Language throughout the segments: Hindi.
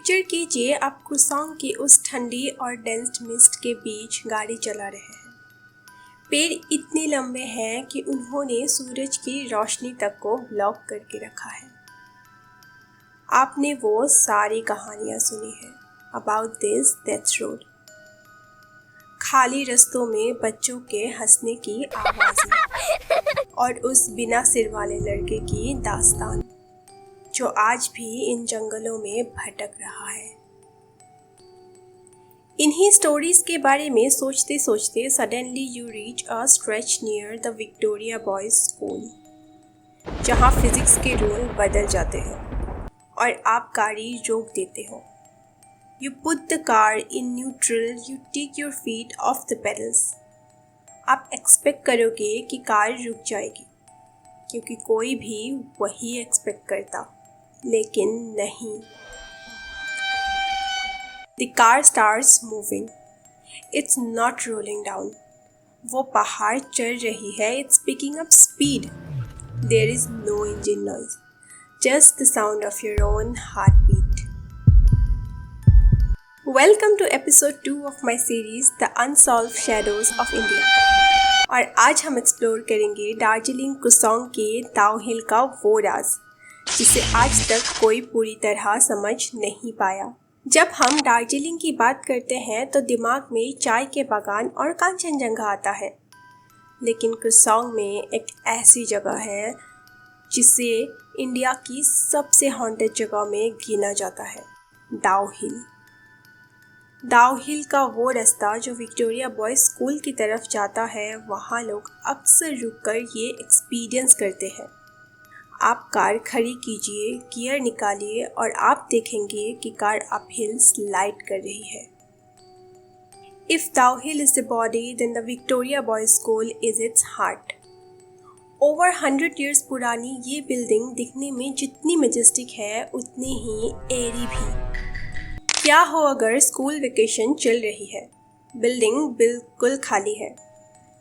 पिक्चर कीजिए आप क्रुसॉन्ग की उस ठंडी और डेंस्ड मिस्ट के बीच गाड़ी चला रहे हैं। पेड़ इतने लंबे हैं कि उन्होंने सूरज की रोशनी तक को ब्लॉक करके रखा है। आपने वो सारी कहानियाँ सुनी हैं अबाउट दिस डेथ रोड। खाली रास्तों में बच्चों के हंसने की आवाज़ें और उस बिना सिर वाले लड़के की दास्तान जो आज भी इन जंगलों में भटक रहा है। इन्हीं स्टोरीज के बारे में सोचते सोचते suddenly you reach a stretch near the Victoria Boys School, जहाँ फिजिक्स के रूल बदल जाते हैं और आप गाड़ी रोक देते हो। You put the car in neutral, you take your feet off the pedals. आप एक्सपेक्ट करोगे कि कार रुक जाएगी क्योंकि कोई भी वही एक्सपेक्ट करता, लेकिन नहीं। The car starts moving. It's not rolling down. वो पहाड़ चढ़ रही है. It's picking up speed. There is no engine noise. Just the sound of your own heartbeat. Welcome to episode 2 of my series The Unsolved Shadows of India. और आज हम एक्सप्लोर करेंगे दार्जिलिंग कुसोंग के दाओ हिल का वो राज जिसे आज तक कोई पूरी तरह समझ नहीं पाया। जब हम दार्जिलिंग की बात करते हैं तो दिमाग में चाय के बागान और कांचनजंगा आता है, लेकिन कुसोंग में एक ऐसी जगह है जिसे इंडिया की सबसे हॉन्टेड जगह में गिना जाता है, दाओ हिल। दाओ हिल का वो रास्ता जो विक्टोरिया बॉयज स्कूल की तरफ जाता है, वहाँ लोग अक्सर रुककर ये एक्सपीरियंस करते हैं। आप कार खड़ी कीजिए, गियर निकालिए और आप देखेंगे कि कार अप हिल स्लाइड कर रही है। If Dao Hill is the body, then the Victoria Boys School is its heart. Over 100 years पुरानी ये बिल्डिंग दिखने में जितनी मैजेस्टिक है उतनी ही एरी भी। क्या हो अगर स्कूल वेकेशन चल रही है, बिल्डिंग बिल्कुल खाली है,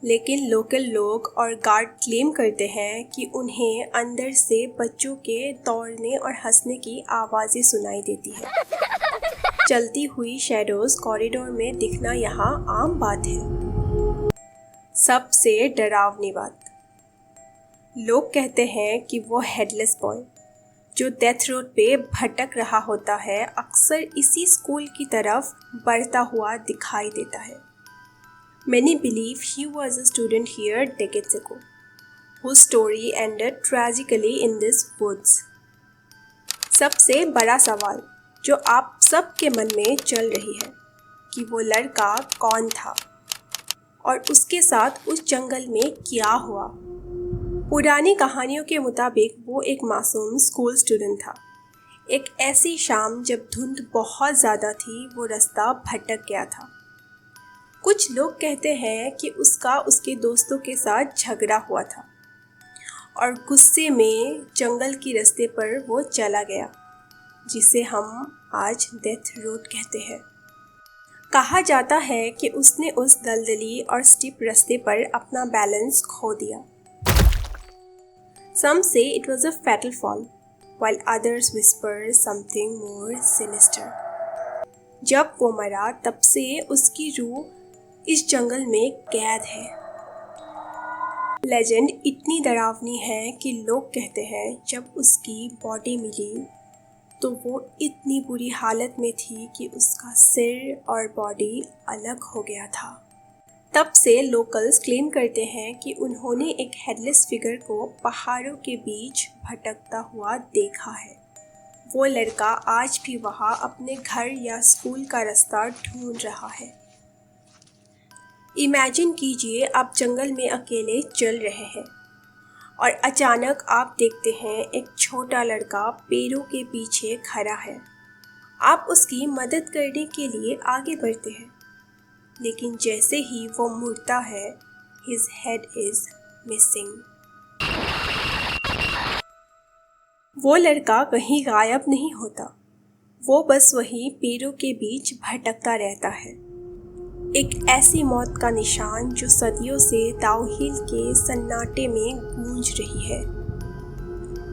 लेकिन लोकल लोग और गार्ड क्लेम करते हैं कि उन्हें अंदर से बच्चों के दौड़ने और हंसने की आवाज़ें सुनाई देती है। चलती हुई शैडोज कॉरिडोर में दिखना यहाँ आम बात है। सबसे डरावनी बात, लोग कहते हैं कि वो हेडलेस बॉय जो डेथ रोड पे भटक रहा होता है, अक्सर इसी स्कूल की तरफ बढ़ता हुआ दिखाई देता है। Many believe he was a student here decades ago, whose story ended tragically in these woods. सबसे बड़ा सवाल जो आप सबके मन में चल रही है कि वो लड़का कौन था और उसके साथ उस जंगल में क्या हुआ। पुरानी कहानियों के मुताबिक वो एक मासूम स्कूल स्टूडेंट था। एक ऐसी शाम जब धुंध बहुत ज़्यादा थी, वो रास्ता भटक गया था। कुछ लोग कहते हैं कि उसका उसके दोस्तों के साथ झगड़ा हुआ था और गुस्से में जंगल की रास्ते पर वो चला गया, जिसे हम आज डेथ रोड कहते हैं। कहा जाता है कि उसने उस दलदली और स्टीप रास्ते पर अपना बैलेंस खो दिया। Some say it was a fatal fall, while others whisper something more sinister. जब वो मरा तब से उसकी रूह इस जंगल में कैद है। लेजेंड इतनी डरावनी है कि लोग कहते हैं जब उसकी बॉडी मिली तो वो इतनी बुरी हालत में थी कि उसका सिर और बॉडी अलग हो गया था। तब से लोकल्स क्लेम करते हैं कि उन्होंने एक हेडलेस फिगर को पहाड़ों के बीच भटकता हुआ देखा है। वो लड़का आज भी वहाँ अपने घर या स्कूल का रास्ता ढूंढ रहा है। इमेजिन कीजिए आप जंगल में अकेले चल रहे हैं और अचानक आप देखते हैं एक छोटा लड़का पेड़ों के पीछे खड़ा है। आप उसकी मदद करने के लिए आगे बढ़ते हैं, लेकिन जैसे ही वो मुड़ता है, his head is missing. वो लड़का कहीं गायब नहीं होता, वो बस वही पेड़ों के बीच भटकता रहता है। एक ऐसी मौत का निशान जो सदियों से दाओ हिल के सन्नाटे में गूंज रही है।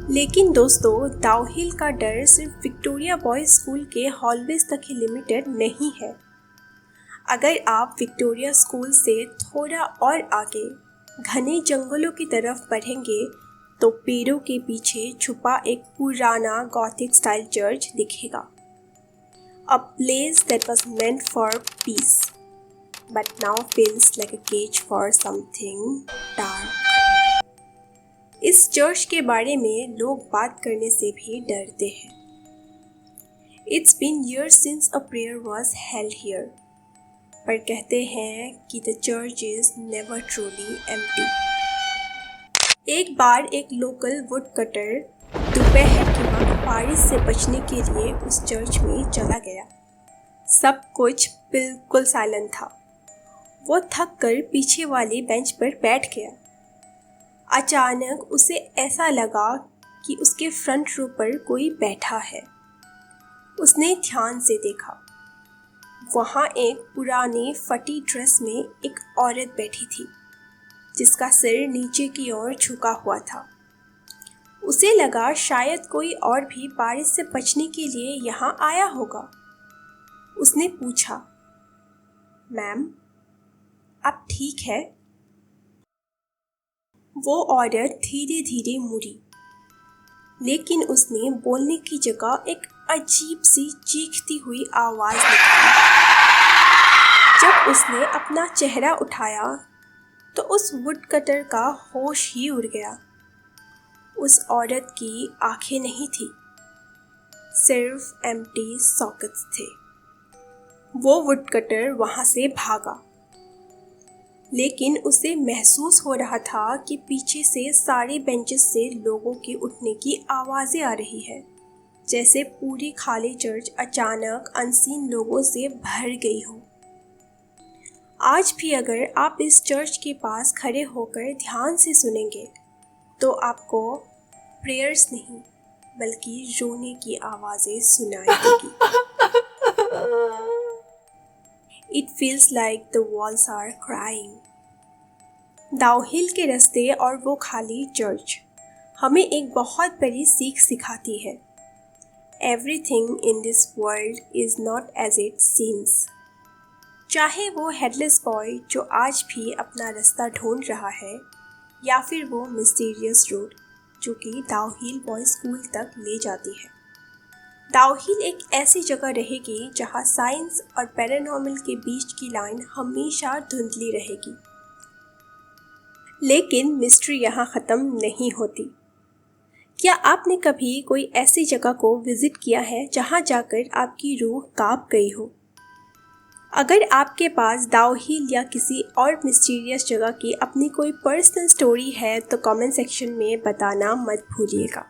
लेकिन दोस्तों, डाउहिल का डर सिर्फ विक्टोरिया बॉयज स्कूल के हॉलवेज तक ही लिमिटेड नहीं है। अगर आप विक्टोरिया स्कूल से थोड़ा और आगे घने जंगलों की तरफ बढ़ेंगे तो पेड़ों के पीछे छुपा एक पुराना गॉथिक स्टाइल चर्च दिखेगा। A place that was meant for peace, but now feels like a cage for something dark. इस चर्च के बारे में लोग बात करने से भी डरते हैं। It's been years since a prayer was held here, पर कहते हैं कि the church is never truly empty. एक बार एक लोकल वुड कटर दोपहर के वक्त बारिश से बचने के लिए उस चर्च में चला गया। सब कुछ बिल्कुल साइलेंट था। वो थक कर पीछे वाली बेंच पर बैठ गया। अचानक उसे ऐसा लगा कि उसके फ्रंट रो पर कोई बैठा है। उसने ध्यान से देखा। वहाँ एक पुरानी फटी ड्रेस में एक औरत बैठी थी, जिसका सिर नीचे की ओर झुका हुआ था। उसे लगा शायद कोई और भी बारिश से बचने के लिए यहाँ आया होगा। उसने पूछा, मैम, आप ठीक है? वो औरत धीरे धीरे मुड़ी, लेकिन उसने बोलने की जगह एक अजीब सी चीखती हुई आवाज़ निकाली। जब उसने अपना चेहरा उठाया तो उस वुड कटर का होश ही उड़ गया। उस औरत की आंखें नहीं थी, सिर्फ एम्प्टी सॉकेट्स थे। वो वुड कटर वहाँ से भागा, लेकिन उसे महसूस हो रहा था कि पीछे से सारे बेंचेस से लोगों के उठने की आवाज़ें आ रही है, जैसे पूरी खाली चर्च अचानक अनसीन लोगों से भर गई हो। आज भी अगर आप इस चर्च के पास खड़े होकर ध्यान से सुनेंगे तो आपको प्रेयर्स नहीं बल्कि रोने की आवाज़ें सुनाई देगी। It feels like the walls are crying. Dowhill के रास्ते और वो खाली चर्च हमें एक बहुत बड़ी सीख सिखाती है। Everything in this world is not as it seems. चाहे वो हेडलेस बॉय जो आज भी अपना रास्ता ढूंढ रहा है, या फिर वो मिस्टीरियस रोड जो कि डाउहिल बॉयज स्कूल तक ले जाती है। डाउहिल एक ऐसी जगह रहेगी जहाँ साइंस और पैरानॉर्मल के बीच की लाइन हमेशा धुंधली रहेगी। लेकिन मिस्ट्री यहाँ ख़त्म नहीं होती। क्या आपने कभी कोई ऐसी जगह को विज़िट किया है जहाँ जाकर आपकी रूह कांप गई हो? अगर आपके पास डाउहिल या किसी और मिस्टीरियस जगह की अपनी कोई पर्सनल स्टोरी है तो कमेंट सेक्शन में बताना मत भूलिएगा।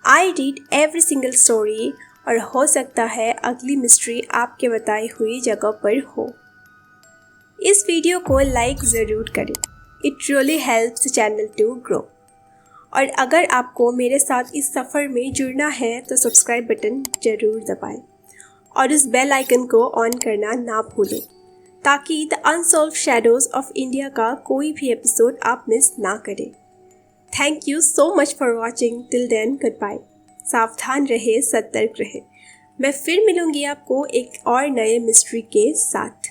I read every single storey और हो सकता है अगली मिस्ट्री आपके बताई हुई जगह पर हो। इस वीडियो को लाइक ज़रूर करें। It really helps the channel to grow. और अगर आपको मेरे साथ इस सफ़र में जुड़ना है तो सब्सक्राइब बटन ज़रूर दबाएं और उस बेल आइकन को ऑन करना ना भूलें, ताकि the unsolved shadows of India का कोई भी एपिसोड आप मिस ना करें। Thank you so much for watching. Till then, good bye. सावधान रहे, सतर्क रहे। मैं फिर मिलूँगी आपको एक और नए मिस्ट्री के साथ।